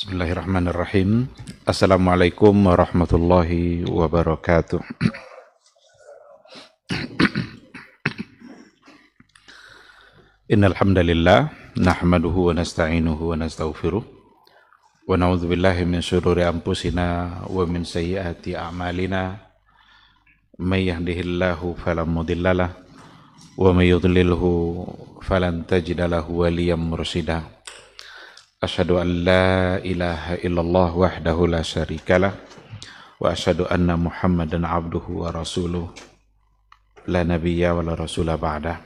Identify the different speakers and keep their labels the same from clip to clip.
Speaker 1: Bismillahirrahmanirrahim. Assalamualaikum warahmatullahi wabarakatuh. Innal hamdalillah nahmaduhu wa nasta'inuhu wa nastaghfiruh wa na'udzu billahi min shururi anfusina wa min sayyiati a'malina. May yahdihillahu fala mudhillalah wa may yudlilhu falan tajida lahu waliyyan mursyida. Asyhadu an la ilaha illallah wahdahu la syarikalah wa asyhadu anna Muhammadan abduhu wa rasuluh la nabiyya wa la rasula ba'dah.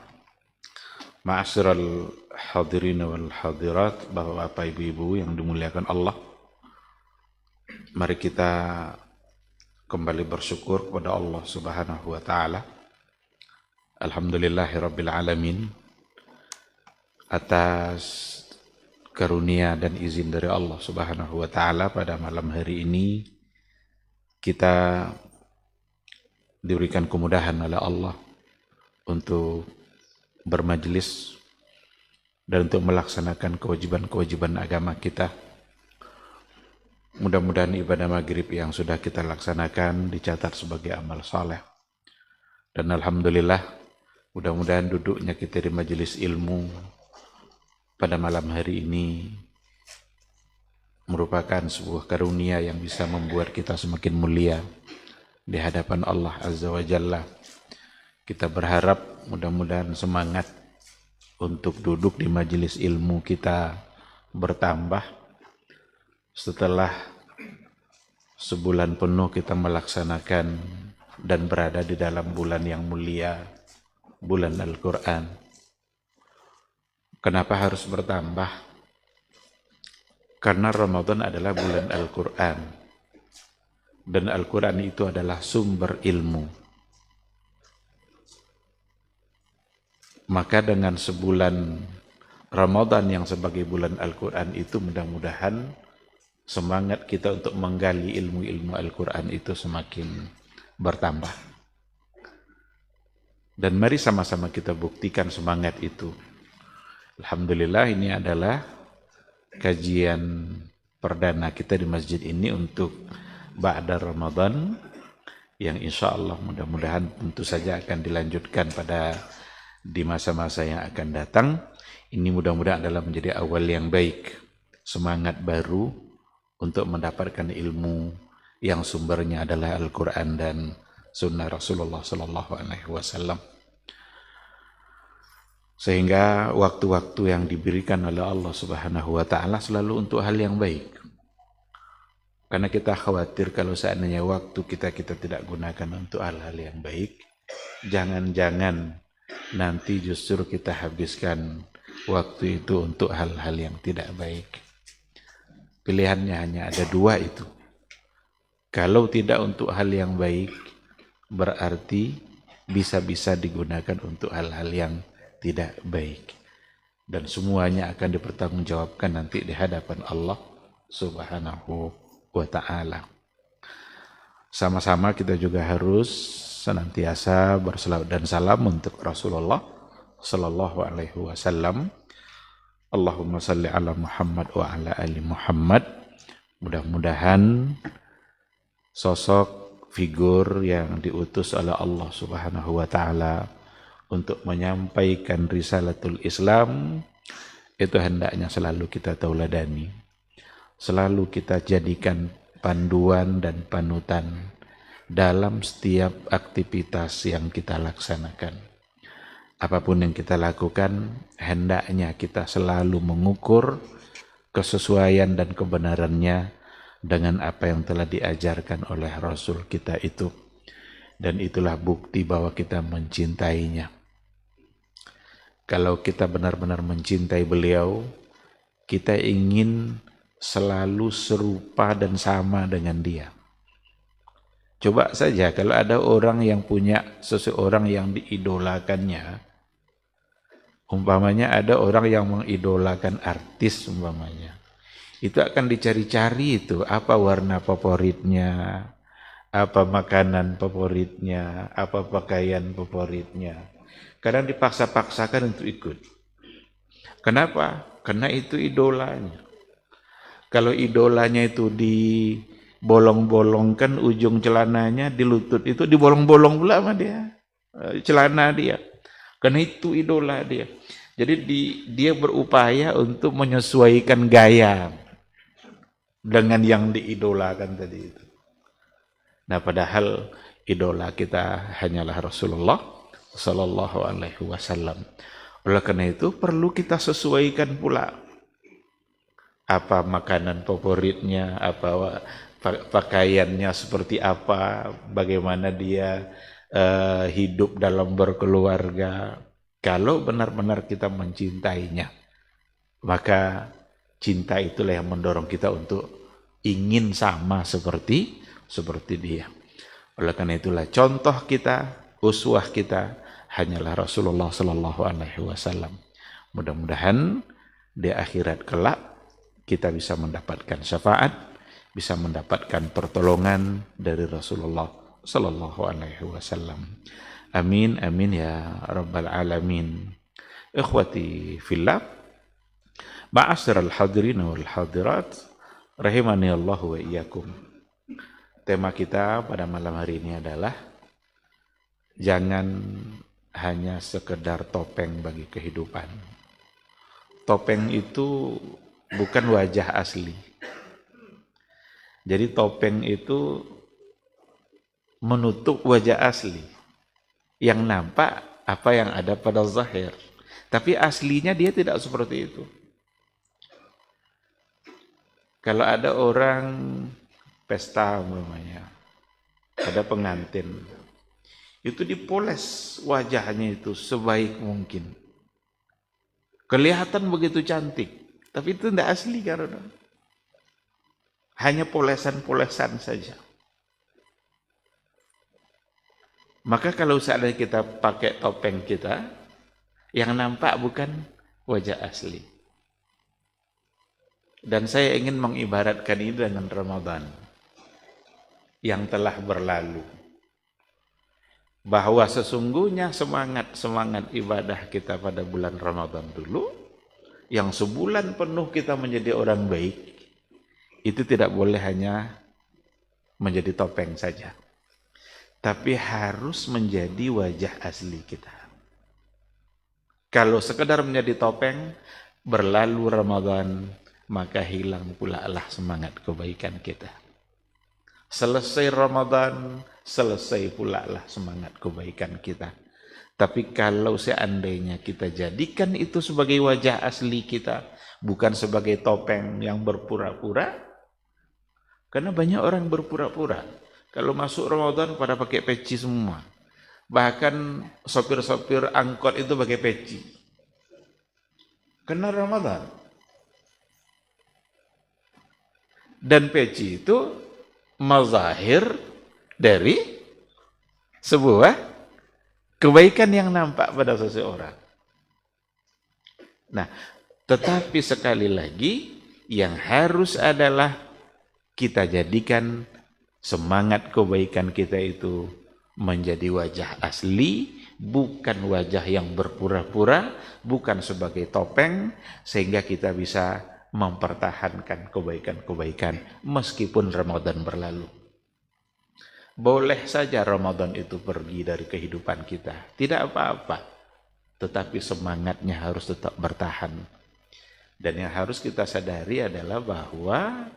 Speaker 1: Ma'asyiral hadirin wal hadirat, Bapak Ibu-ibu yang dimuliakan Allah, mari kita kembali bersyukur kepada Allah Subhanahu wa taala. Alhamdulillahirabbil alamin atas karunia dan izin dari Allah Subhanahu wa taala. Pada malam hari ini kita diberikan kemudahan oleh Allah untuk bermajelis dan untuk melaksanakan kewajiban-kewajiban agama kita. Mudah-mudahan ibadah maghrib yang sudah kita laksanakan dicatat sebagai amal saleh. Dan alhamdulillah, mudah-mudahan duduknya kita di majelis ilmu pada malam hari ini merupakan sebuah karunia yang bisa membuat kita semakin mulia di hadapan Allah Azza wa Jalla. Kita berharap mudah-mudahan semangat untuk duduk di majelis ilmu kita bertambah setelah sebulan penuh kita melaksanakan dan berada di dalam bulan yang mulia, bulan Al-Quran. Kenapa harus bertambah? Karena Ramadan adalah bulan Al-Quran. Dan Al-Quran itu adalah sumber ilmu. Maka dengan sebulan Ramadan yang sebagai bulan Al-Quran itu, mudah-mudahan semangat kita untuk menggali ilmu-ilmu Al-Quran itu semakin bertambah. Dan mari sama-sama kita buktikan semangat itu. Alhamdulillah, ini adalah kajian perdana kita di masjid ini untuk ba'da Ramadan, yang insya Allah mudah-mudahan tentu saja akan dilanjutkan di masa-masa yang akan datang. Ini mudah-mudahan adalah menjadi awal yang baik, semangat baru untuk mendapatkan ilmu yang sumbernya adalah Al-Quran dan Sunnah Rasulullah SAW. Sehingga waktu-waktu yang diberikan oleh Allah Subhanahu wa taala selalu untuk hal yang baik. Karena kita khawatir kalau seandainya waktu kita tidak gunakan untuk hal-hal yang baik, jangan-jangan nanti justru kita habiskan waktu itu untuk hal-hal yang tidak baik. Pilihannya hanya ada dua itu. Kalau tidak untuk hal yang baik, berarti bisa-bisa digunakan untuk hal-hal yang tidak baik, dan semuanya akan dipertanggungjawabkan nanti di hadapan Allah Subhanahu wa ta'ala. Sama-sama kita juga harus senantiasa berselawat dan salam untuk Rasulullah sallallahu alaihi wasallam. Allahumma salli ala Muhammad wa ala ali Muhammad. Mudah-mudahan sosok figur yang diutus oleh Allah Subhanahu wa ta'ala untuk menyampaikan risalatul Islam itu hendaknya selalu kita tauladani, selalu kita jadikan panduan dan panutan dalam setiap aktivitas yang kita laksanakan. Apapun yang kita lakukan, hendaknya kita selalu mengukur kesesuaian dan kebenarannya dengan apa yang telah diajarkan oleh Rasul kita itu. Dan itulah bukti bahwa kita mencintainya. Kalau kita benar-benar mencintai beliau, kita ingin selalu serupa dan sama dengan dia. Coba saja kalau ada orang yang punya seseorang yang diidolakannya, umpamanya ada orang yang mengidolakan artis umpamanya, itu akan dicari-cari itu, apa warna favoritnya, apa makanan favoritnya, apa pakaian favoritnya. Kadang dipaksa-paksakan untuk ikut. Kenapa? Karena itu idolanya. Kalau idolanya itu dibolong-bolongkan ujung celananya di lutut itu dibolong-bolong pula sama dia celana dia. Karena itu idola dia. Jadi dia berupaya untuk menyesuaikan gaya dengan yang diidolakan tadi itu. Nah, padahal idola kita hanyalah Rasulullah Sallallahu Alaihi Wasallam. Oleh karena itu perlu kita sesuaikan pula apa makanan favoritnya, apa pakaiannya seperti apa, bagaimana dia hidup dalam berkeluarga. Kalau benar-benar kita mencintainya, maka cinta itulah yang mendorong kita untuk ingin sama seperti dia. Oleh karena itulah contoh kita, uswah kita hanyalah Rasulullah Sallallahu Alaihi Wasallam. Mudah-mudahan di akhirat kelak kita bisa mendapatkan syafaat, bisa mendapatkan pertolongan dari Rasulullah Sallallahu Alaihi Wasallam. Amin, amin ya Rabbal Alamin. Ikhwati fillah, ma'asyiral hadirin wal hadirat, rahimani Allah wa iyyakum. Tema kita pada malam hari ini adalah jangan hanya sekedar topeng bagi kehidupan. Topeng itu bukan wajah asli. Jadi topeng itu menutup wajah asli. Yang nampak apa yang ada pada zahir. Tapi aslinya dia tidak seperti itu. Kalau ada orang pesta umpamanya, ada pengantin, itu dipoles wajahnya itu sebaik mungkin. Kelihatan begitu cantik, tapi itu tidak asli karena hanya polesan-polesan saja. Maka kalau seandainya kita pakai topeng kita, yang nampak bukan wajah asli. Dan saya ingin mengibaratkan ini dengan Ramadan yang telah berlalu. Bahwa sesungguhnya semangat ibadah kita pada bulan Ramadan dulu, yang sebulan penuh kita menjadi orang baik, itu tidak boleh hanya menjadi topeng saja. Tapi harus menjadi wajah asli kita. Kalau sekedar menjadi topeng, berlalu Ramadan, maka hilang pula lah semangat kebaikan kita. Selesai Ramadan, selesai pula lah semangat kebaikan kita. Tapi kalau seandainya kita jadikan itu sebagai wajah asli kita, bukan sebagai topeng yang berpura-pura, karena banyak orang berpura-pura. Kalau masuk Ramadan pada pakai peci semua. Bahkan sopir-sopir angkot itu pakai peci. Karena Ramadan. Dan peci itu mazahir dari sebuah kebaikan yang nampak pada seseorang. Nah, tetapi sekali lagi yang harus adalah kita jadikan semangat kebaikan kita itu menjadi wajah asli, bukan wajah yang berpura-pura, bukan sebagai topeng, sehingga kita bisa mempertahankan kebaikan-kebaikan meskipun Ramadan berlalu. Boleh saja Ramadan itu pergi dari kehidupan kita, tidak apa-apa, tetapi semangatnya harus tetap bertahan. Dan yang harus kita sadari adalah bahwa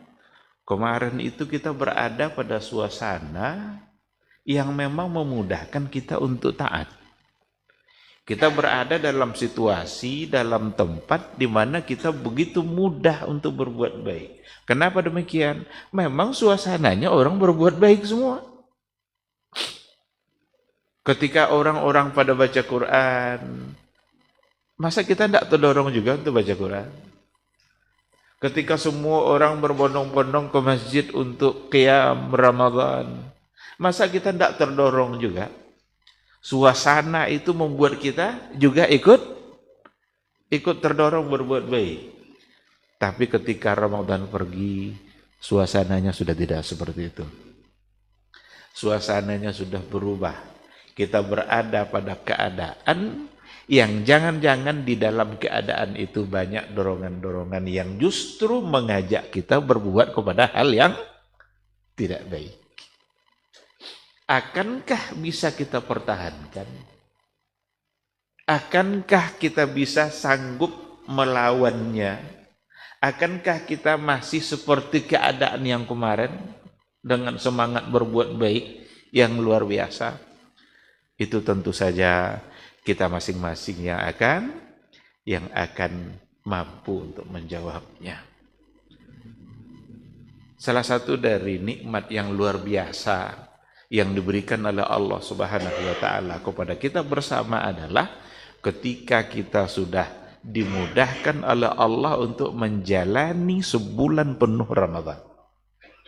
Speaker 1: kemarin itu kita berada pada suasana yang memang memudahkan kita untuk taat. Kita berada dalam situasi, dalam tempat di mana kita begitu mudah untuk berbuat baik. Kenapa demikian? Memang suasananya orang berbuat baik semua. Ketika orang-orang pada baca Quran, masa kita tidak terdorong juga untuk baca Quran? Ketika semua orang berbondong-bondong ke masjid untuk qiyam Ramadan, masa kita tidak terdorong juga? Suasana itu membuat kita juga ikut terdorong berbuat baik. Tapi ketika Ramadan pergi, suasananya sudah tidak seperti itu. Suasananya sudah berubah. Kita berada pada keadaan Yang jangan-jangan di dalam keadaan itu banyak dorongan-dorongan yang justru mengajak kita berbuat kepada hal yang tidak baik. Akankah bisa kita pertahankan? Akankah kita bisa sanggup melawannya? Akankah kita masih seperti keadaan yang kemarin dengan semangat berbuat baik yang luar biasa? Itu tentu saja kita masing-masing yang akan mampu untuk menjawabnya. Salah satu dari nikmat yang luar biasa yang diberikan oleh Allah Subhanahu wa taala kepada kita bersama adalah ketika kita sudah dimudahkan oleh Allah untuk menjalani sebulan penuh Ramadan.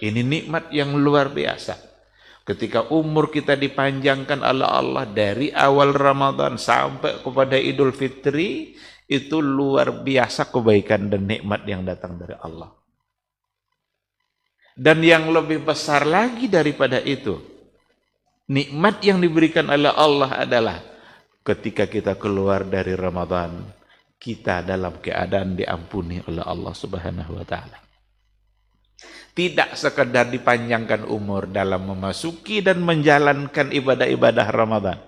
Speaker 1: Ini nikmat yang luar biasa. Ketika umur kita dipanjangkan oleh Allah dari awal Ramadan sampai kepada Idul Fitri, itu luar biasa kebaikan dan nikmat yang datang dari Allah. Dan yang lebih besar lagi daripada itu, nikmat yang diberikan oleh Allah adalah ketika kita keluar dari Ramadan, kita dalam keadaan diampuni oleh Allah Subhanahu wa taala. Tidak sekedar dipanjangkan umur dalam memasuki dan menjalankan ibadah-ibadah Ramadan.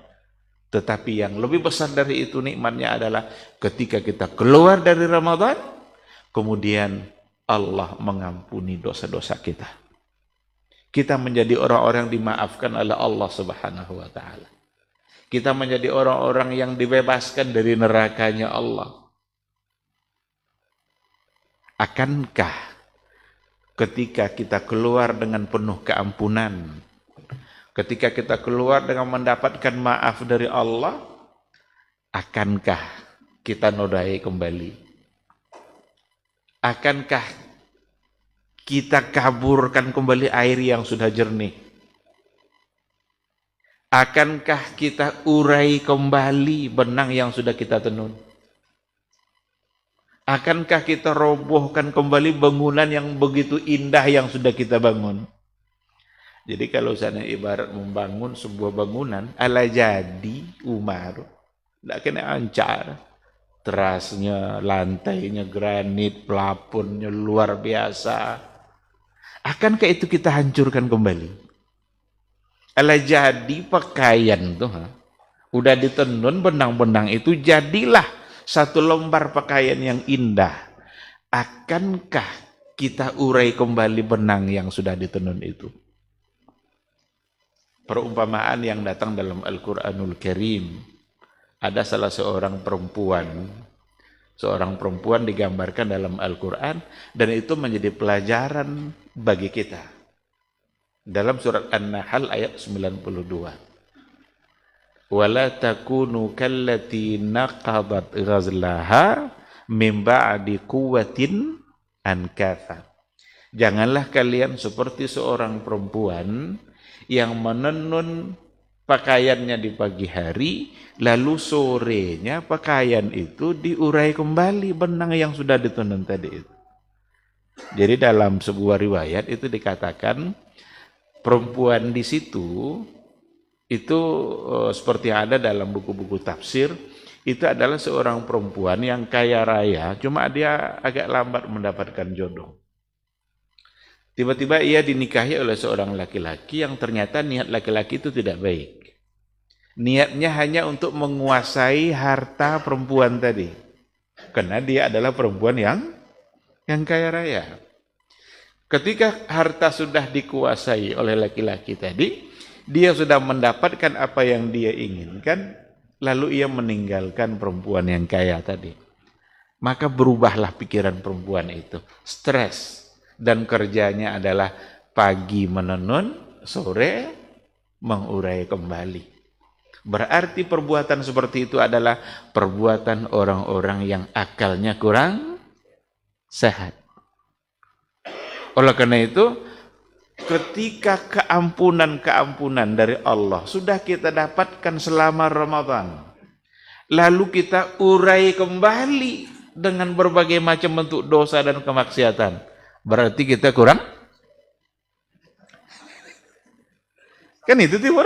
Speaker 1: Tetapi yang lebih besar dari itu nikmatnya adalah ketika kita keluar dari Ramadan, kemudian Allah mengampuni dosa-dosa kita. Kita menjadi orang-orang dimaafkan oleh Allah Subhanahu wa taala. Kita menjadi orang-orang yang dibebaskan dari nerakanya Allah. Akankah ketika kita keluar dengan penuh keampunan, ketika kita keluar dengan mendapatkan maaf dari Allah, akankah kita nodai kembali? Akankah kita kaburkan kembali air yang sudah jernih? Akankah kita urai kembali benang yang sudah kita tenun? Akankah kita robohkan kembali bangunan yang begitu indah yang sudah kita bangun? Jadi kalau sana ibarat membangun sebuah bangunan, ala jadi Umar, tidak kena ancar. Terasnya, lantainya granit, plafonnya luar biasa. Akankah itu kita hancurkan kembali? Ala jadi pakaian tuh, udah ditenun benang-benang itu, jadilah satu lembar pakaian yang indah. Akankah kita urai kembali benang yang sudah ditenun itu? Perumpamaan yang datang dalam Al-Quranul Karim. Ada salah seorang perempuan digambarkan dalam Al-Quran, dan itu menjadi pelajaran bagi kita. Dalam surat An-Nahl ayat 92. Wala takunu kallati naqadat ghazlaha min ba'di quwwatin ankatha. Janganlah kalian seperti seorang perempuan yang menenun pakaiannya di pagi hari, lalu sorenya pakaian itu diurai kembali benang yang sudah ditenun tadi itu. Jadi dalam sebuah riwayat itu dikatakan perempuan di situ itu seperti yang ada dalam buku-buku tafsir, itu adalah seorang perempuan yang kaya raya, cuma dia agak lambat mendapatkan jodoh. Tiba-tiba ia dinikahi oleh seorang laki-laki yang ternyata niat laki-laki itu tidak baik. Niatnya hanya untuk menguasai harta perempuan tadi. Karena dia adalah perempuan yang kaya raya. Ketika harta sudah dikuasai oleh laki-laki tadi, dia sudah mendapatkan apa yang dia inginkan, lalu ia meninggalkan perempuan yang kaya tadi. Maka berubahlah pikiran perempuan itu. Stres. Dan kerjanya adalah pagi menenun, sore mengurai kembali. Berarti perbuatan seperti itu adalah perbuatan orang-orang yang akalnya kurang sehat. Oleh karena itu, ketika keampunan dari Allah sudah kita dapatkan selama Ramadan, lalu kita urai kembali dengan berbagai macam bentuk dosa dan kemaksiatan, berarti kita kurang? Kan itu tiba.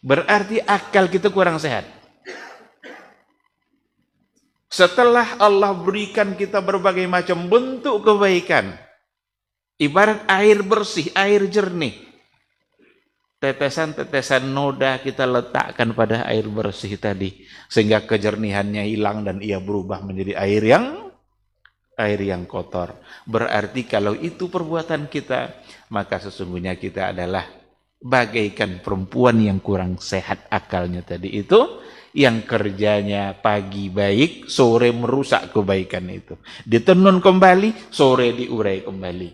Speaker 1: Berarti akal kita kurang sehat. Setelah Allah berikan kita berbagai macam bentuk kebaikan, ibarat air bersih, air jernih, tetesan-tetesan noda kita letakkan pada air bersih tadi, sehingga kejernihannya hilang dan ia berubah menjadi air yang kotor. Berarti kalau itu perbuatan kita, maka sesungguhnya kita adalah bagaikan perempuan yang kurang sehat akalnya tadi itu, yang kerjanya pagi baik, sore merusak kebaikan itu. Ditenun kembali, sore diurai kembali.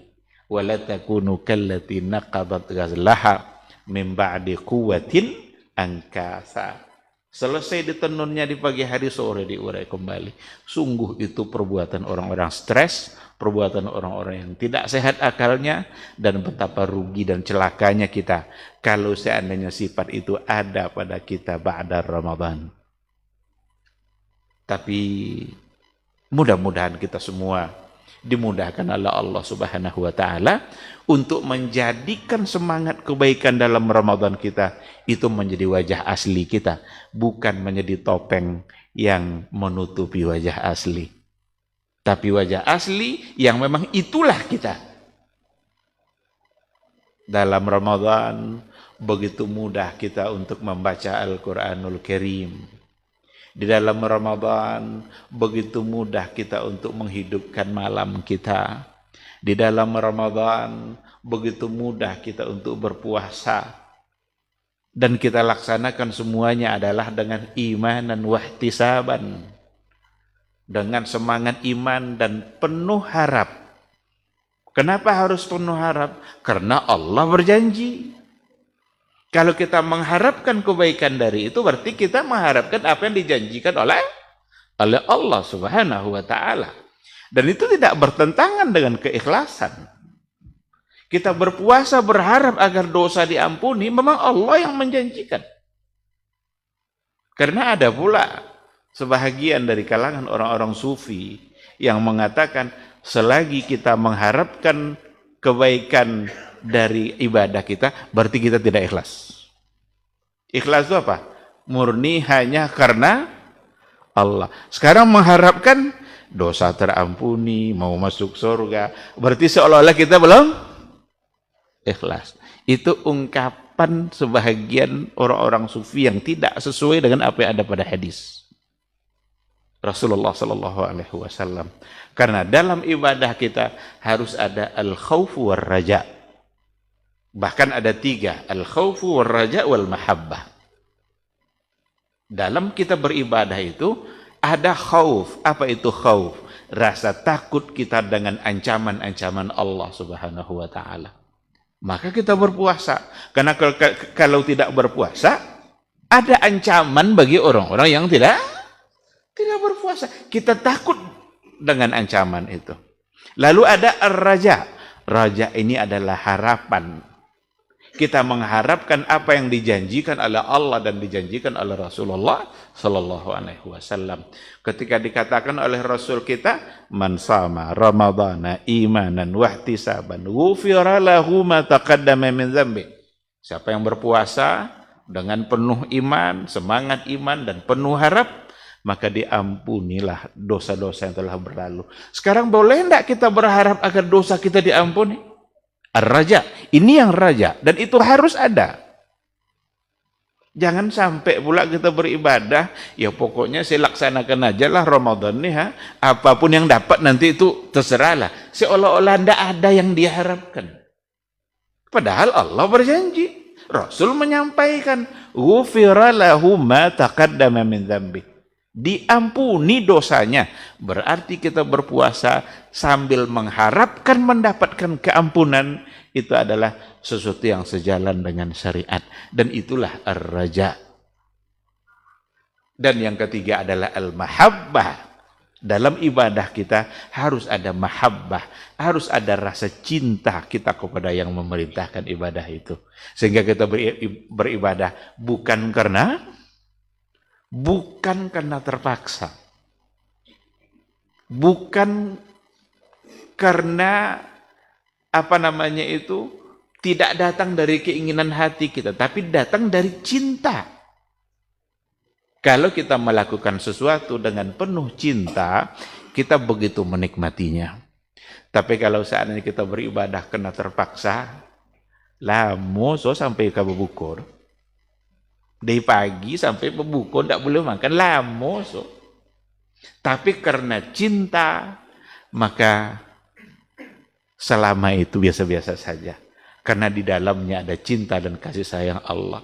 Speaker 1: Wala takunu kallati naqadat ghazlaha min ba'di quwwatin ankasa. Selesai ditenunnya di pagi hari, sore diurai kembali. Sungguh itu perbuatan orang-orang stres, perbuatan orang-orang yang tidak sehat akalnya, dan betapa rugi dan celakanya kita kalau seandainya sifat itu ada pada kita ba'da Ramadan. Tapi mudah-mudahan kita semua dimudahkan oleh Allah Subhanahu wa taala untuk menjadikan semangat kebaikan dalam Ramadan kita itu menjadi wajah asli kita, bukan menjadi topeng yang menutupi wajah asli. Tapi wajah asli yang memang itulah kita. Dalam Ramadan begitu mudah kita untuk membaca Al-Qur'anul Karim. Di dalam Ramadan begitu mudah kita untuk menghidupkan malam kita. Di dalam Ramadan begitu mudah kita untuk berpuasa. Dan kita laksanakan semuanya adalah dengan iman dan wahtisaban. Dengan semangat iman dan penuh harap. Kenapa harus penuh harap? Karena Allah berjanji. Kalau kita mengharapkan kebaikan dari itu, berarti kita mengharapkan apa yang dijanjikan oleh Allah Subhanahu wa taala. Dan itu tidak bertentangan dengan keikhlasan. Kita berpuasa berharap agar dosa diampuni, memang Allah yang menjanjikan. Karena ada pula sebahagian dari kalangan orang-orang sufi yang mengatakan selagi kita mengharapkan kebaikan dari ibadah kita, berarti kita tidak ikhlas. Ikhlas itu apa? Murni hanya karena Allah. Sekarang mengharapkan dosa terampuni, mau masuk surga, berarti seolah-olah kita belum ikhlas. Itu ungkapan sebahagian orang-orang sufi yang tidak sesuai dengan apa yang ada pada hadis Rasulullah Sallallahu Alaihi Wasallam. Karena dalam ibadah kita harus ada al-khawfu war-raja. Bahkan ada 3, al-khawfu war-raja wal-mahabbah. Dalam kita beribadah itu ada khauf. Apa itu khauf? Rasa takut kita dengan ancaman-ancaman Allah Subhanahu wa taala. Maka kita berpuasa. Karena kalau tidak berpuasa, ada ancaman bagi orang-orang yang tidak berpuasa. Kita takut dengan ancaman itu. Lalu ada ar-raja. Raja ini adalah harapan. Kita mengharapkan apa yang dijanjikan oleh Allah dan dijanjikan oleh Rasulullah Sallallahu Alaihi Wasallam. Ketika dikatakan oleh Rasul kita, man sama Ramadana imanan wahtisaban, ghufira lahu ma taqaddama min dzambi. Siapa yang berpuasa dengan penuh iman, semangat iman dan penuh harap, maka diampunilah dosa-dosa yang telah berlalu. Sekarang boleh enggak kita berharap agar dosa kita diampuni? Ar-raja, ini yang raja, dan itu harus ada. Jangan sampai pula kita beribadah, ya pokoknya saya laksanakan aja lah Ramadan nih, apapun yang dapat nanti itu terserahlah. Seolah-olah tidak ada yang diharapkan. Padahal Allah berjanji, Rasul menyampaikan, ghufira lahu ma taqaddama min dzambi. Diampuni dosanya. Berarti kita berpuasa sambil mengharapkan mendapatkan keampunan, itu adalah sesuatu yang sejalan dengan syariat, dan itulah ar-raja. Dan yang ketiga adalah al-mahabbah. Dalam ibadah kita harus ada mahabbah, harus ada rasa cinta kita kepada yang memerintahkan ibadah itu, sehingga kita beribadah bukan karena terpaksa, bukan karena tidak datang dari keinginan hati kita, tapi datang dari cinta. Kalau kita melakukan sesuatu dengan penuh cinta, kita begitu menikmatinya. Tapi kalau seandainya kita beribadah kena terpaksa, lamo so sampai ke bukur. Dari pagi sampai berbuka tidak boleh makan, lamo so. Tapi karena cinta, maka selama itu biasa-biasa saja. Karena di dalamnya ada cinta dan kasih sayang Allah.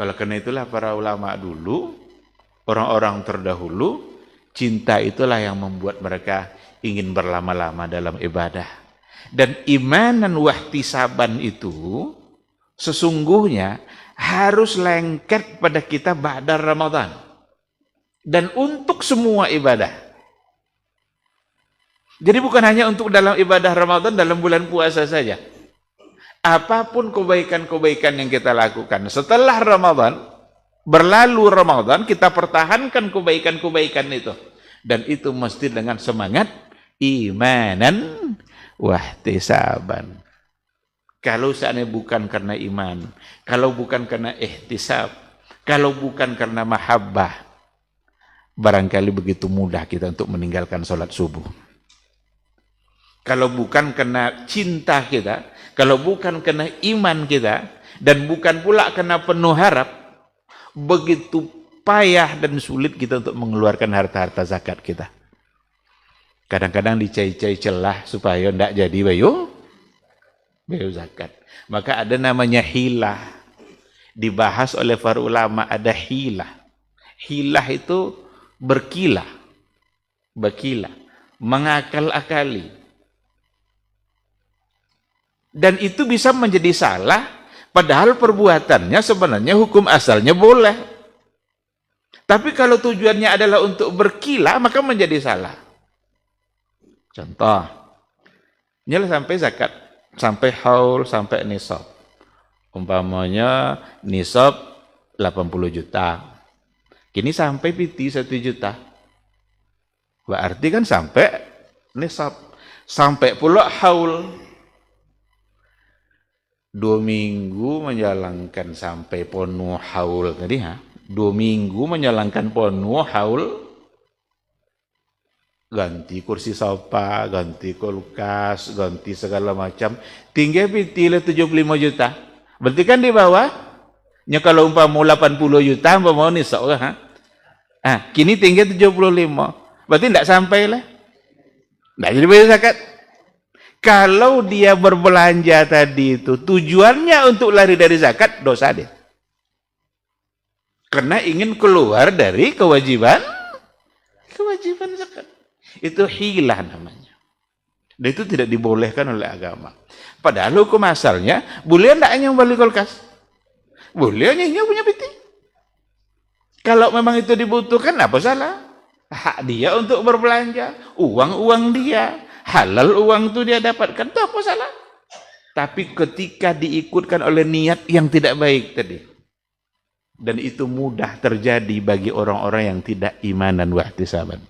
Speaker 1: Oleh karena itulah para ulama dulu, orang-orang terdahulu, cinta itulah yang membuat mereka ingin berlama-lama dalam ibadah. Dan imanan wahtisaban itu sesungguhnya harus lengket pada kita ba'da Ramadan. Dan untuk semua ibadah. Jadi bukan hanya untuk dalam ibadah Ramadan, dalam bulan puasa saja. Apapun kebaikan-kebaikan yang kita lakukan setelah Ramadan, berlalu Ramadan, kita pertahankan kebaikan-kebaikan itu. Dan itu mesti dengan semangat imanan wahtisaban. Kalau seandainya bukan karena iman, kalau bukan karena ihtisab, kalau bukan karena mahabbah, barangkali begitu mudah kita untuk meninggalkan sholat subuh. Kalau bukan karena cinta kita, kalau bukan karena iman kita, dan bukan pula karena penuh harap, begitu payah dan sulit kita untuk mengeluarkan harta-harta zakat kita. Kadang-kadang dicai-cai celah supaya tidak jadi bayu zakat. Maka ada namanya hilah. Dibahas oleh para ulama, ada hilah. Hilah itu berkilah, mengakal-akali. Dan itu bisa menjadi salah, padahal perbuatannya sebenarnya hukum asalnya boleh. Tapi kalau tujuannya adalah untuk berkilah, maka menjadi salah. Contoh, nyala sampai zakat, sampai haul, sampai nisab. Umpamanya nisab 80 juta. Kini sampai piti 1 juta. Berarti kan sampai nisab. Sampai pula haul. 2 minggu menjalankan sampai penuh haul tadi 2 minggu menjalankan penuh haul, ganti kursi sofa, ganti kulkas, ganti segala macam, tinggal piti 75 juta. Berarti kan di bawahnya kalau umpama 80 juta umpama nisab kini tinggal 75. Berarti tidak sampai lah. Tidak jadi bayar zakat. Kalau dia berbelanja tadi itu tujuannya untuk lari dari zakat, dosa dia. Karena ingin keluar dari kewajiban zakat. Itu hilah namanya. Dan itu tidak dibolehkan oleh agama. Padahal hukum asalnya, boleh tidak hanya membeli kulkas? Boleh hanya punya peti. Kalau memang itu dibutuhkan, apa salah? Hak dia untuk berbelanja, uang dia. Halal uang itu dia dapatkan, itu apa salah? Tapi ketika diikutkan oleh niat yang tidak baik tadi, dan itu mudah terjadi bagi orang-orang yang tidak imanan wahtisaban.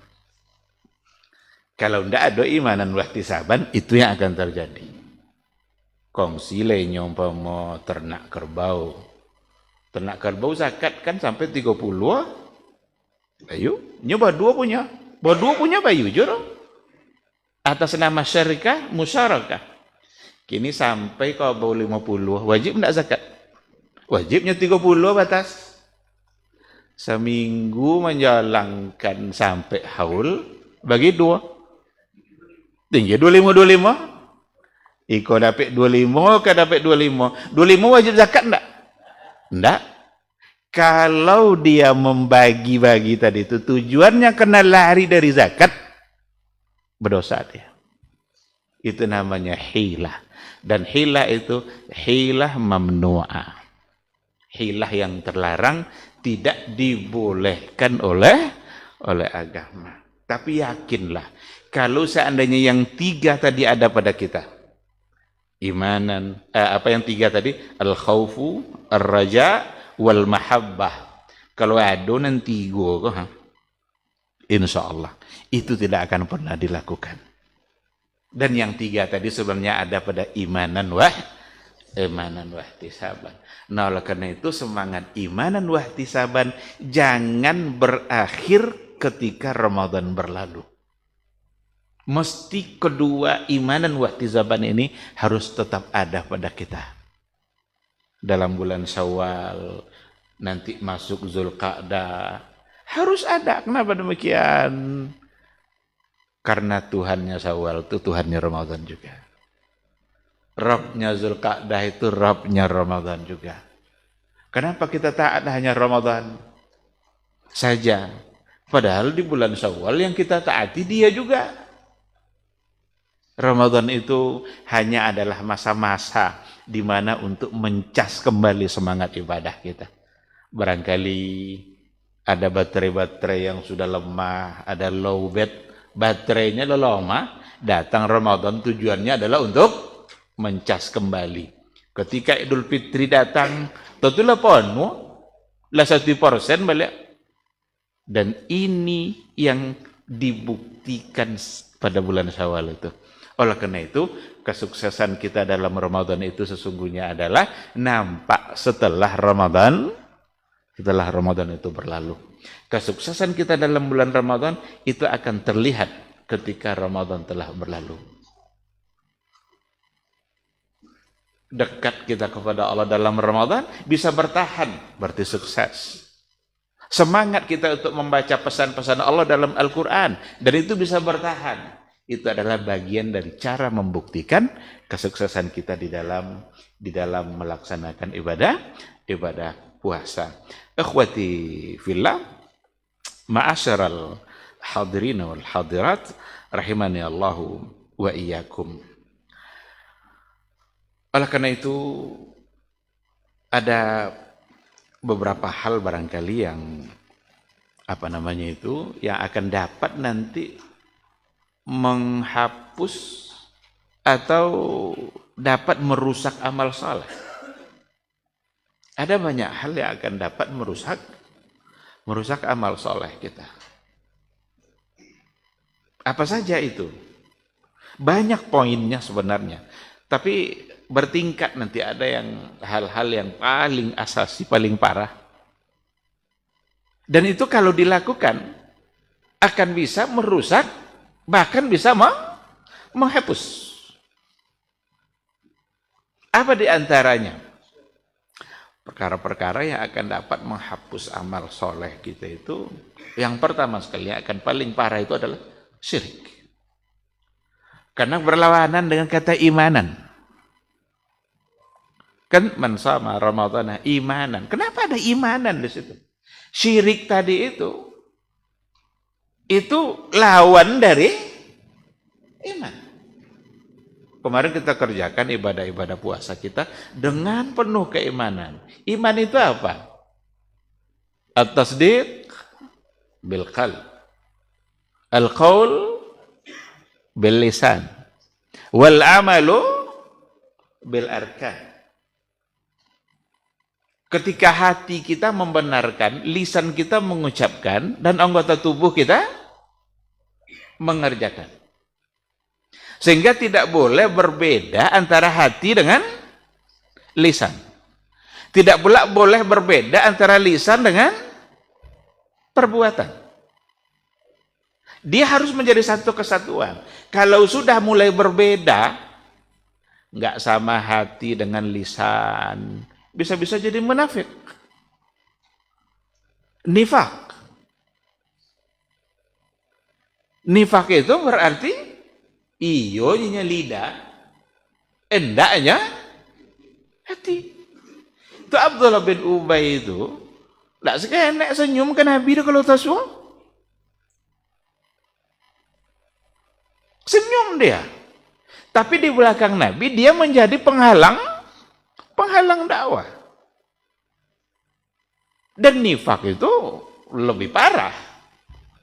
Speaker 1: Kalau tidak ada imanan wahtisaban, itu yang akan terjadi. Kongsi lainnya umpama ternak kerbau. Ternak kerbau zakat kan sampai 30. Bayu, nyoba dua punya bayu jero. Atas nama syarikah, musyarakah. Kini sampai kau bau 50, wajib tidak zakat? Wajibnya 30 batas. Seminggu menjalankan sampai haul, bagi 2. Tinggi 25. Iko dapat 25, kau dapat 25. 25 wajib zakat tidak? Tidak. Kalau dia membagi-bagi tadi itu, tujuannya kena lari dari zakat, berdosa dia. Itu namanya hilah. Dan hilah itu hilah mamnu'ah. Hilah yang terlarang, tidak dibolehkan oleh agama. Tapi yakinlah, kalau seandainya yang 3 tadi ada pada kita, imanan, apa yang 3 tadi? Al-khawfu, ar-raja, wal mahabbah. Kalau ada nanti gue, insya Allah itu tidak akan pernah dilakukan. Dan yang 3 tadi sebenarnya ada pada imanan imanan wahtisaban. Nah, oleh karena itu semangat imanan wahtisaban jangan berakhir ketika Ramadan berlalu. Mesti kedua imanan wahtisaban ini harus tetap ada pada kita. Dalam bulan Syawal, nanti masuk Zulqa'dah, harus ada. Kenapa demikian? Karena Tuhannya Syawal itu Tuhannya Ramadan juga. Rabbnya Zulqa'dah itu Rabbnya Ramadan juga. Kenapa kita taat hanya Ramadan saja? Padahal di bulan Syawal yang kita taati dia juga. Ramadan itu hanya adalah masa-masa di mana untuk mencas kembali semangat ibadah kita. Barangkali ada baterai-baterai yang sudah lemah, ada low bed, baterainya lemah, datang Ramadan tujuannya adalah untuk mencas kembali. Ketika Idul Fitri datang, tentulah penuh, lah 1% balik. Dan ini yang dibuktikan pada bulan Syawal itu. Oleh karena itu, kesuksesan kita dalam Ramadan itu sesungguhnya adalah nampak setelah Ramadan itu berlalu. Kesuksesan kita dalam bulan Ramadan itu akan terlihat ketika Ramadan telah berlalu. Dekat kita kepada Allah dalam Ramadan bisa bertahan, berarti sukses. Semangat kita untuk membaca pesan-pesan Allah dalam Al-Quran, dan itu bisa bertahan. Itu adalah bagian dari cara membuktikan kesuksesan kita di dalam melaksanakan ibadah puasa. Ikhwati fillah, ma'asyaral hadirin wal hadirat, rahimani Allahu wa iyyakum. Oleh karena itu ada beberapa hal barangkali yang yang akan dapat nanti menghapus atau dapat merusak amal saleh. Ada banyak hal yang akan dapat merusak amal saleh kita. Apa saja itu? Banyak poinnya sebenarnya. Tapi bertingkat, nanti ada yang hal-hal yang paling asasi, paling parah. Dan itu kalau dilakukan akan bisa merusak, bahkan bisa menghapus. Apa di antaranya? Perkara-perkara yang akan dapat menghapus amal soleh kita itu, yang pertama sekali yang akan paling parah itu adalah syirik. Karena berlawanan dengan kata imanan. Kan man sama Ramadhan imanan. Kenapa ada imanan di situ? Syirik tadi itu lawan dari iman. Kemarin kita kerjakan ibadah-ibadah puasa kita dengan penuh keimanan. Iman itu apa? At-tasdiq bil qalb, al-qaul bil lisan, wal amalu bil arkan. Ketika hati kita membenarkan, lisan kita mengucapkan, dan anggota tubuh kita mengerjakan. Sehingga tidak boleh berbeda antara hati dengan lisan. Tidak pula boleh berbeda antara lisan dengan perbuatan. Dia harus menjadi satu kesatuan. Kalau sudah mulai berbeda, nggak sama hati dengan lisan, bisa-bisa jadi munafik. Nifak. Nifak itu berarti iyonya lidah, endaknya hati. Itu Abdullah bin Ubay itu tak sekenek senyum ke Nabi kalau tasawuf. Senyum dia. Tapi di belakang Nabi dia menjadi penghalang dakwah. Dan nifak itu lebih parah.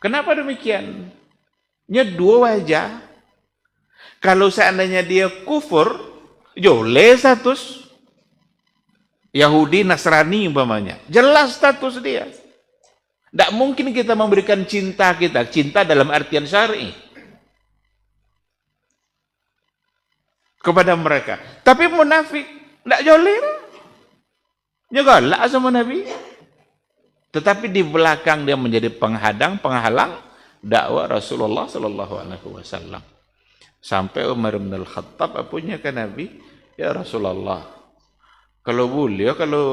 Speaker 1: Kenapa demikian? Dua wajah. Kalau seandainya dia kufur, joleh status Yahudi, Nasrani umpamanya. Jelas status dia. Tidak mungkin kita memberikan cinta kita, cinta dalam artian syar'i, kepada mereka. Tapi munafik, Tidak jolim. Nyegolak sama Nabi. Tetapi di belakang dia menjadi penghalang dakwah Rasulullah Sallallahu Alaihi Wasallam. Sampai Umar bin Al-Khattab punya ke Nabi, ya Rasulullah, kalau boleh, kalau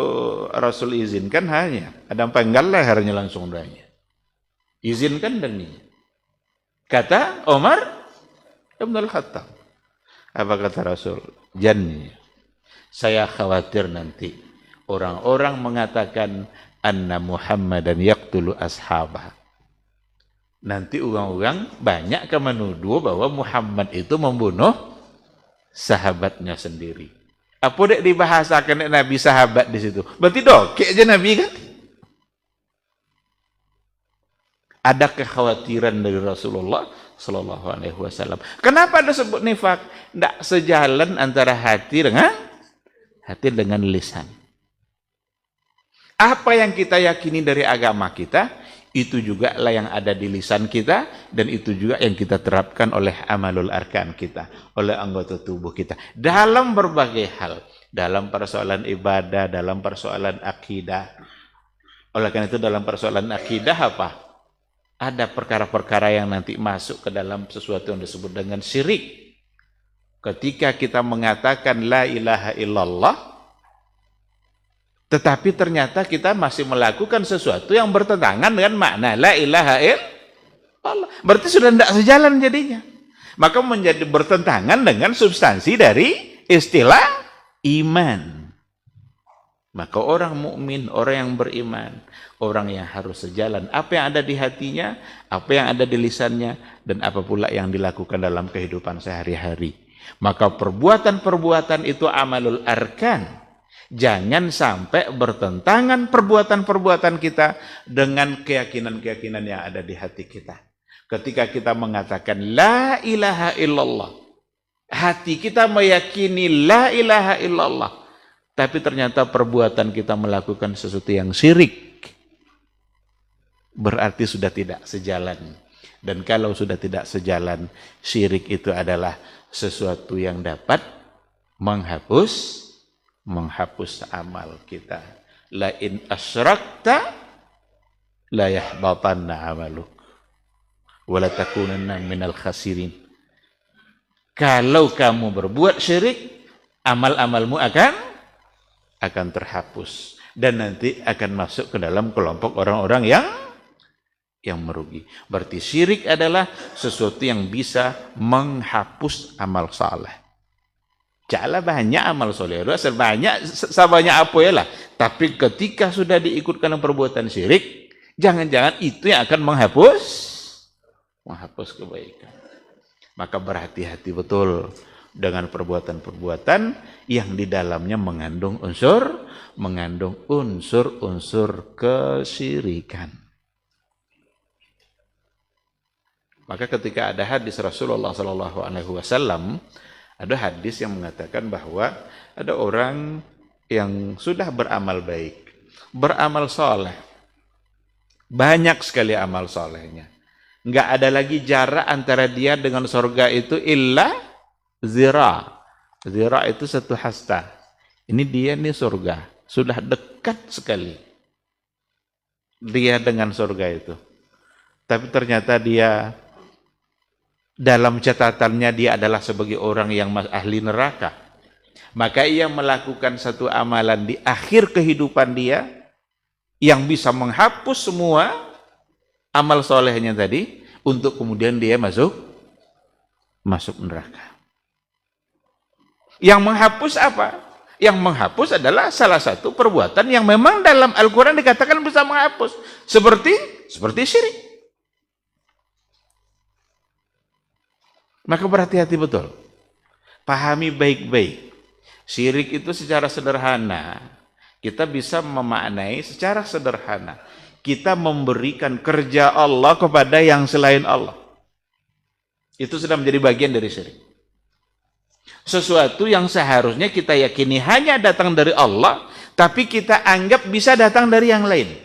Speaker 1: Rasul izinkan hanya ada penggal lehernya langsung danya. Izinkan dan ini. Kata Umar bin Al-Khattab. Apa kata Rasul? Janji. Saya khawatir nanti orang-orang mengatakan anna Muhammadan yaqtulu ashabah. Nanti orang-orang banyak ke menuduh bahwa Muhammad itu membunuh sahabatnya sendiri. Apa dek dibahasakan Nabi sahabat di situ? Berarti dokek aja Nabi kan? Ada kekhawatiran dari Rasulullah Sallallahu Alaihi Wasallam. Kenapa ada sebut nifak? Tidak sejalan antara hati dengan lisan. Apa yang kita yakini dari agama kita, itu juga lah yang ada di lisan kita, dan itu juga yang kita terapkan oleh amalul arkan kita, oleh anggota tubuh kita. Dalam berbagai hal, dalam persoalan ibadah, dalam persoalan akidah. Oleh karena itu dalam persoalan akidah apa? Ada perkara-perkara yang nanti masuk ke dalam sesuatu yang disebut dengan syirik. Ketika kita mengatakan la ilaha illallah, tetapi ternyata kita masih melakukan sesuatu yang bertentangan dengan makna la ilaha illallah. Berarti sudah tidak sejalan jadinya. Maka menjadi bertentangan dengan substansi dari istilah iman. Maka orang mukmin, orang yang beriman, orang yang harus sejalan apa yang ada di hatinya, apa yang ada di lisannya, dan apa pula yang dilakukan dalam kehidupan sehari-hari. Maka perbuatan-perbuatan itu amalul arkan. Jangan sampai bertentangan perbuatan-perbuatan kita dengan keyakinan-keyakinan yang ada di hati kita. Ketika kita mengatakan la ilaha illallah, hati kita meyakini la ilaha illallah, tapi ternyata perbuatan kita melakukan sesuatu yang syirik, berarti sudah tidak sejalan. Dan kalau sudah tidak sejalan, syirik itu adalah sesuatu yang dapat menghapus amal kita. La in asyrakta la yahbatanna amaluk wa la takunanna minal khasirin. Kalau kamu berbuat syirik, amal-amalmu akan terhapus dan nanti akan masuk ke dalam kelompok orang-orang yang merugi. Berarti syirik adalah sesuatu yang bisa menghapus amal saleh. Jala banyak amal soleh, sebanyak apa ya lah. Tapi ketika sudah diikutkan dengan perbuatan syirik, jangan-jangan itu yang akan menghapus kebaikan. Maka berhati-hati betul dengan perbuatan-perbuatan yang di dalamnya mengandung unsur kesyirikan. Maka ketika ada hadis Rasulullah Sallallahu Alaihi Wasallam, ada hadis yang mengatakan bahwa ada orang yang sudah beramal baik, beramal soleh, banyak sekali amal solehnya. Nggak ada lagi jarak antara dia dengan surga itu illa zira. Zira itu satu hasta. Ini dia nih surga, sudah dekat sekali dia dengan surga itu. Tapi ternyata dia dalam catatannya dia adalah sebagai orang yang ahli neraka. Maka ia melakukan satu amalan di akhir kehidupan dia yang bisa menghapus semua amal solehnya tadi, untuk kemudian dia masuk neraka. Yang menghapus apa? Yang menghapus adalah salah satu perbuatan yang memang dalam Al-Quran dikatakan bisa menghapus. Seperti syirik. Maka berhati-hati betul. Pahami baik-baik. Syirik itu secara sederhana, kita bisa memaknai secara sederhana. Kita memberikan kerja Allah kepada yang selain Allah. Itu sudah menjadi bagian dari syirik. Sesuatu yang seharusnya kita yakini hanya datang dari Allah, tapi kita anggap bisa datang dari yang lain.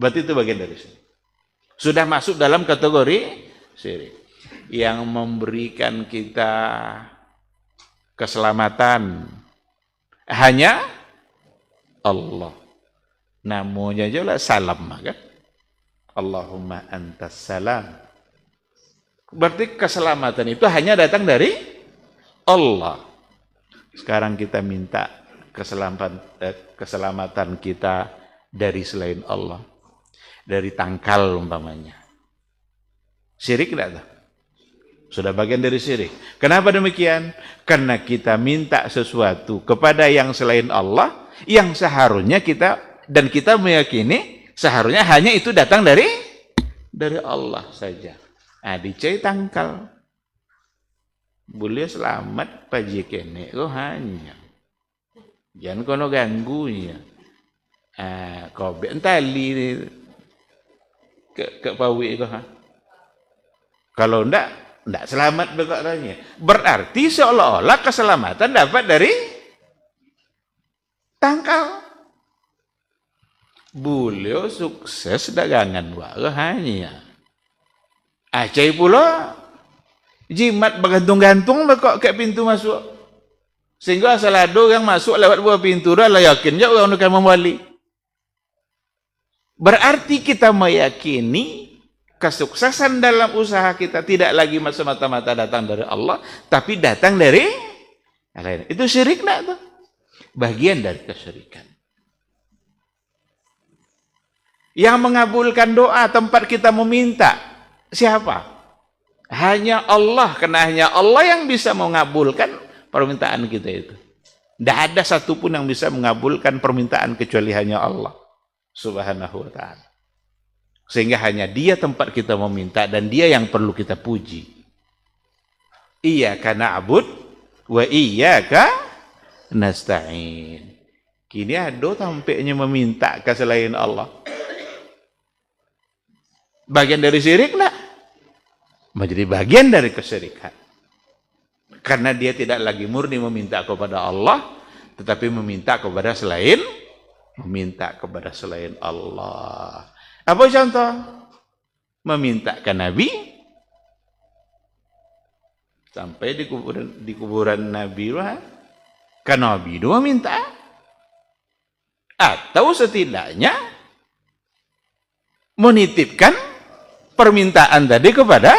Speaker 1: Berarti itu bagian dari syirik. Sudah masuk dalam kategori syirik. Yang memberikan kita keselamatan, Hanya Allah. Namanya aja lah salam kan. Allahumma antas salam. Berarti keselamatan itu hanya datang dari Allah. Sekarang kita minta keselamatan kita dari selain Allah. Dari tangkal umpamanya. Syirik tidak tuh? Sudah bagian dari syirik. Kenapa demikian? Karena kita minta sesuatu kepada yang selain Allah, yang seharusnya kita meyakini seharusnya hanya itu datang dari Allah saja. Nah, dicai tangkal. Boleh selamat pagi kene ko hanya. Jangan kono ganggu ya. Kau bentali ke pawi ko ha. Kalau enggak selamat berkatanya. Berarti seolah-olah keselamatan dapat dari tangkal. Beliau sukses dagangan hanya. Acai pula jimat bergantung-gantung kok ke pintu masuk. Sehingga asal ada yang masuk lewat buah pintu dah lah yakin je orang akan membalik. Berarti kita meyakini kesuksesan dalam usaha kita tidak lagi semata-mata datang dari Allah, tapi datang dari lain. Itu syirik enggak tuh? Bagian dari kesyirikan. Yang mengabulkan doa tempat kita meminta siapa? Hanya Allah, karena hanya Allah yang bisa mengabulkan permintaan kita itu. Tidak ada satupun yang bisa mengabulkan permintaan kecuali hanya Allah Subhanahu wa ta'ala. Sehingga hanya Dia tempat kita meminta dan Dia yang perlu kita puji. Iyyaka na'bud wa iyyaka nasta'in. Kini ada tampaknya meminta ke selain Allah. Bagian dari syirik enggak? Menjadi bagian dari kesyirikan. Karena dia tidak lagi murni meminta kepada Allah, tetapi meminta kepada selain Allah. Apa contoh? Meminta ke Nabi, sampai di kuburan Nabi, ke Nabi itu meminta, atau setidaknya menitipkan permintaan tadi kepada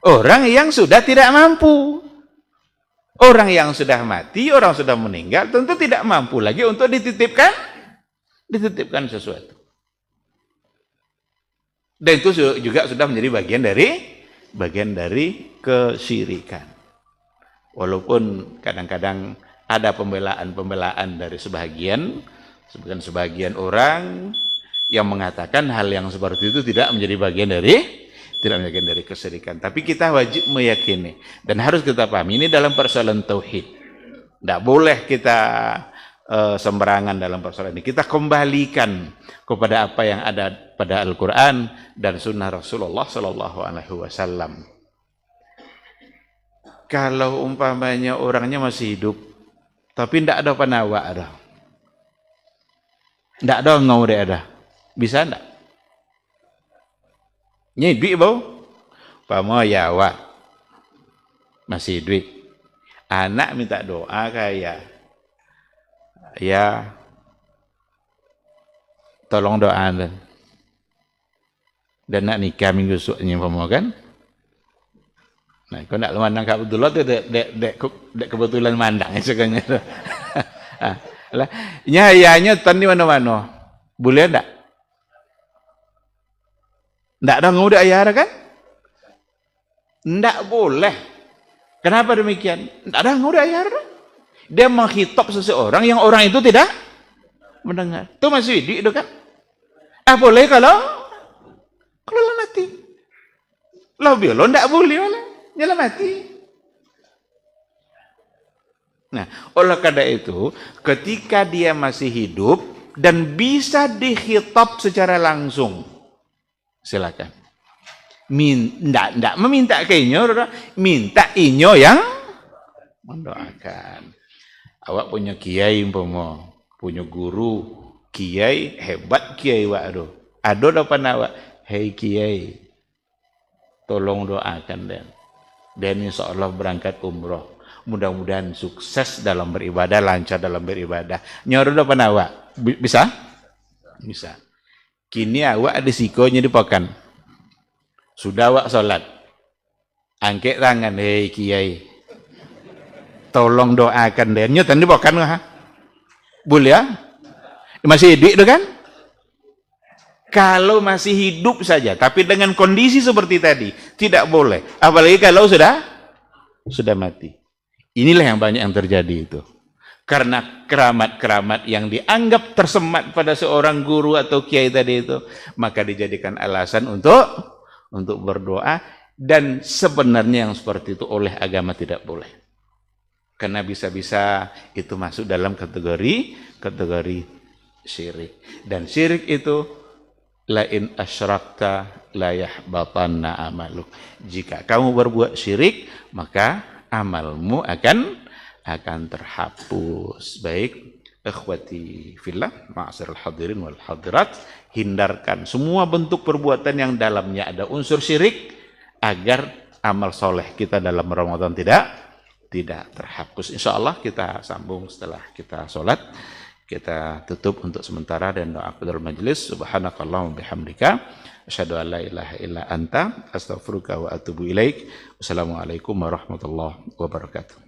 Speaker 1: orang yang sudah tidak mampu. Orang yang sudah mati, orang sudah meninggal, tentu tidak mampu lagi untuk dititipkan sesuatu. Dan itu juga sudah menjadi bagian dari kesyirikan. Walaupun kadang-kadang ada pembelaan dari sebagian orang yang mengatakan hal yang seperti itu tidak menjadi bagian dari kesyirikan. Tapi kita wajib meyakini dan harus kita pahami ini dalam persoalan tauhid. Tidak boleh kita sembarangan dalam persoalan ini. Kita kembalikan kepada apa yang ada pada Al-Quran dan Sunnah Rasulullah Sallallahu Alaihi Wasallam. Kalau umpamanya orangnya masih hidup, tapi tidak ada penawa ada, tidak ada ngau ada, bisa tidak? Nyidwi bau, pamo yawa masih duit, anak minta doa kayak ya tolong doa dan nak nikah minggu suanya pamo kan? Nah, kau nak memandang Kak Abdullah tu dek kebetulan mandang sekanya. Lah, nyayanya tan di mana-mana. Boleh enggak? Enggak ada ngudah ayah kan? Enggak boleh. Kenapa demikian? Enggak ada ngudah ayah. Dia menghitop seseorang yang orang itu tidak mendengar. Itu masih hidup itu kan? Boleh kalau mati. Lah biolo enggak boleh malah. Nyala mati. Nah, oleh karena itu, ketika dia masih hidup dan bisa dihitop secara langsung, silakan. Ndak meminta ke inyo, minta inyo yang mendoakan. Awak punya kiai umpama, punya guru, kiai hebat kiai waduh. Ado depan awak, hei kiai, tolong doakan dan insya Allah berangkat umroh. Mudah-mudahan sukses dalam beribadah, lancar dalam beribadah. Nyor udah pernah awak? Bisa? Bisa. Kini awak ada sikonya dipakan. Sudah awak sholat. Angkat tangan, hei kiai. Tolong doakan dia. Nyotan dipakan nggak? Boleh ya? Masih hidup itu kan? Kalau masih hidup saja, tapi dengan kondisi seperti tadi, tidak boleh. Apalagi kalau sudah mati. Inilah yang banyak yang terjadi itu. Karena keramat-keramat yang dianggap tersemat pada seorang guru atau kiai tadi itu, maka dijadikan alasan untuk berdoa, dan sebenarnya yang seperti itu oleh agama tidak boleh. Karena bisa-bisa itu masuk dalam kategori syirik. Dan syirik itu lain asyrakta la yahbatanna amaluk. Jika kamu berbuat syirik, maka amalmu akan terhapus. Baik, ikhwati fillah, ma'asyiral hadirin wal hadirat, hindarkan semua bentuk perbuatan yang dalamnya ada unsur syirik agar amal soleh kita dalam Ramadan tidak terhapus. Insyaallah kita sambung setelah kita sholat. Kita tutup untuk sementara dan doa qadar majelis. Subhanakallahumma bihamdika asyhadu an la ilaha illa anta astaghfiruka wa atubu ilaik. Wassalamualaikum warahmatullahi wabarakatuh.